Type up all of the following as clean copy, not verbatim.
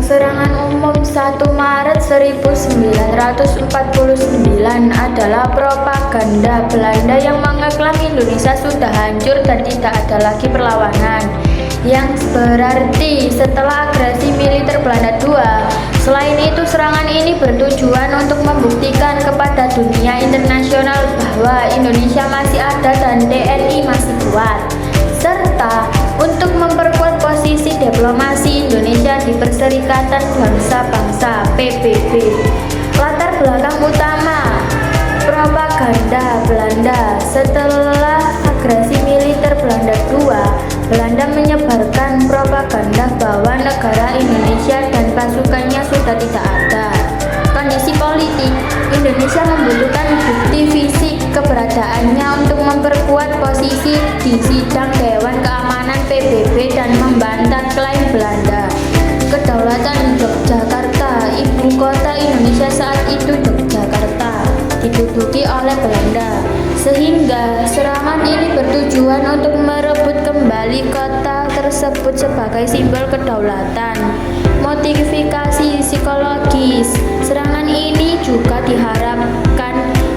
Serangan umum 1 Maret 1949 adalah propaganda Belanda yang mengklaim Indonesia sudah hancur dan tidak ada lagi perlawanan, yang berarti setelah agresi militer Belanda II. Selain itu, serangan ini bertujuan untuk membuktikan kepada dunia internasional bahwa Indonesia masih ada dan TNI masih kuat, serta untuk memperkuat posisi diplomasi Indonesia di Perserikatan Bangsa-Bangsa (PBB). Latar belakang utama propaganda Belanda: setelah agresi militer Belanda II, Belanda menyebarkan propaganda bahwa negara Indonesia dan pasukannya sudah tidak ada. Kondisi politik Indonesia membutuhkan bukti fisik keberadaannya untuk memperkuat posisi di sidang Dewan Keamanan PBB dan membantah klaim Belanda. Kedaulatan Yogyakarta, ibu kota Indonesia saat itu Yogyakarta, diduduki oleh Belanda, sehingga serangan ini bertujuan untuk merebut kembali kota tersebut sebagai simbol kedaulatan. Motivasi psikologis serangan ini juga diharapkan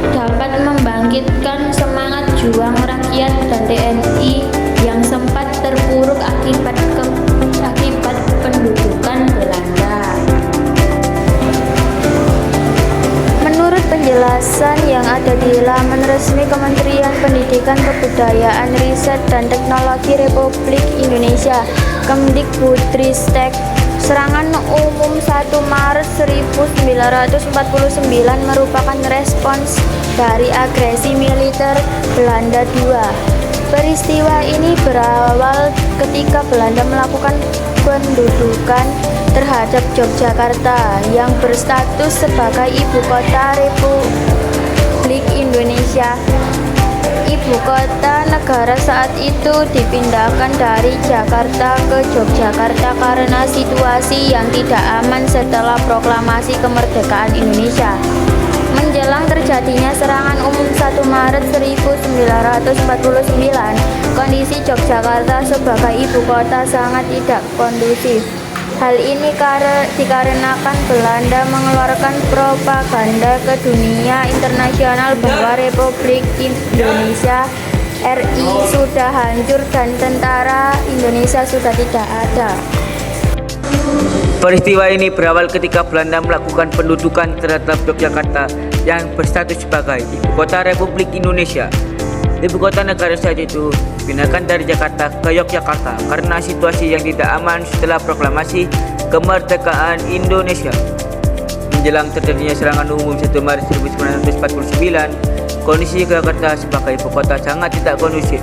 dapat membangkitkan semangat juang rakyat dan TNI yang sempat terpuruk akibat pendudukan Belanda. Menurut penjelasan yang ada di laman resmi Kementerian Pendidikan, Kebudayaan, Riset dan Teknologi Republik Indonesia (Kemdikbudristek), serangan umum 1 Maret 1949 merupakan respons dari agresi militer Belanda II. Peristiwa ini berawal ketika Belanda melakukan pendudukan terhadap Yogyakarta yang berstatus sebagai ibu kota Republik Indonesia. Ibu kota negara saat itu dipindahkan dari Jakarta ke Yogyakarta karena situasi yang tidak aman setelah proklamasi kemerdekaan Indonesia. Menjelang terjadinya serangan umum 1 Maret 1949, kondisi Yogyakarta sebagai ibu kota sangat tidak kondusif. Hal ini dikarenakan Belanda mengeluarkan propaganda ke dunia internasional bahwa Republik Indonesia (RI) sudah hancur dan tentara Indonesia sudah tidak ada. Peristiwa ini berawal ketika Belanda melakukan pendudukan terhadap Yogyakarta yang berstatus sebagai ibu kota Republik Indonesia. Ibu kota negara saat itu dipindahkan dari Jakarta ke Yogyakarta karena situasi yang tidak aman setelah proklamasi kemerdekaan Indonesia. Menjelang terjadinya serangan umum 1 Maret 1949, kondisi Yogyakarta sebagai ibu kota sangat tidak kondusif.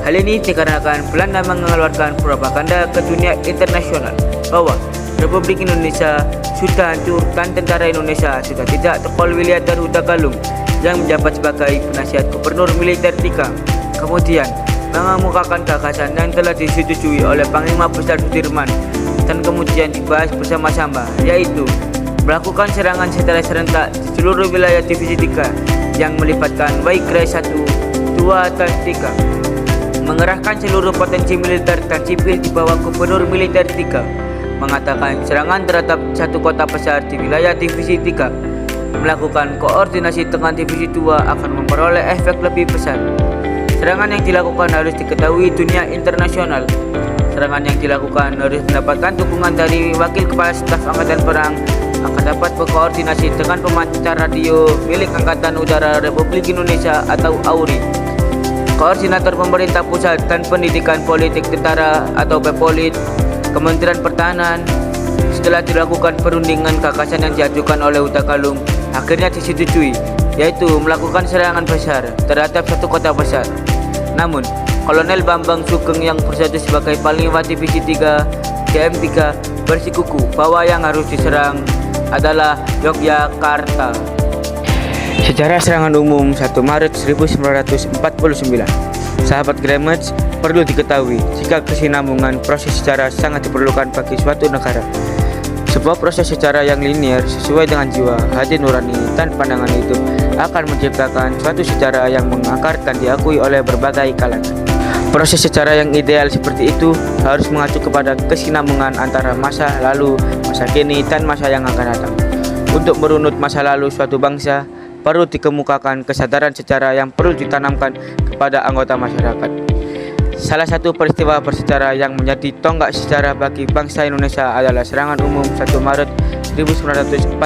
Hal ini dikarenakan Belanda mengeluarkan propaganda ke dunia internasional bahwa Republik Indonesia sudah hancur dan tentara Indonesia sudah tidak. Tokol Wiliadar Huta Galung yang menjabat sebagai penasihat gubernur militer III kemudian mengemukakan gagasan yang telah disetujui oleh Panglima Besar Sudirman dan kemudian dibahas bersama-sama, yaitu melakukan serangan secara serentak di seluruh wilayah Divisi 3 yang melibatkan Waigrai 1, 2, dan 3, mengerahkan seluruh potensi militer dan sipil di bawah gubernur militer III, mengatakan serangan terhadap satu kota besar di wilayah Divisi 3, melakukan koordinasi dengan Divisi 2 akan memperoleh efek lebih besar. Serangan yang dilakukan harus diketahui dunia internasional. Serangan yang dilakukan harus mendapatkan dukungan dari Wakil Kepala Staf Angkatan Perang, akan dapat berkoordinasi dengan pemancar radio milik Angkatan Udara Republik Indonesia atau AURI, Koordinator Pemerintah Pusat dan Pendidikan Politik Tentara atau Pepolit, Kementerian Pertahanan. Setelah dilakukan perundingan, gagasan yang diajukan oleh Huta Galung akhirnya disetujui, yaitu melakukan serangan besar terhadap satu kota besar. Namun, Kolonel Bambang Sugeng yang berstatus sebagai Panglima Divisi 3 DM3 bersikukuh bahwa yang harus diserang adalah Yogyakarta. Sejarah serangan umum 1 Maret 1949. Sahabat Grammage, perlu diketahui jika kesinambungan proses sejarah sangat diperlukan bagi suatu negara. Sebuah proses sejarah yang linier sesuai dengan jiwa, hati nurani, dan pandangan hidup akan menciptakan suatu sejarah yang mengakar dan diakui oleh berbagai kalangan. Proses secara yang ideal seperti itu harus mengacu kepada kesinambungan antara masa lalu, masa kini, dan masa yang akan datang. Untuk merunut masa lalu suatu bangsa, perlu dikemukakan kesadaran sejarah yang perlu ditanamkan kepada anggota masyarakat. Salah satu peristiwa bersejarah yang menjadi tonggak sejarah bagi bangsa Indonesia adalah serangan umum 1 Maret 1949.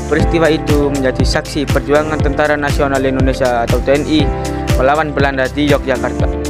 Peristiwa itu menjadi saksi perjuangan Tentara Nasional Indonesia atau TNI melawan Belanda di Yogyakarta.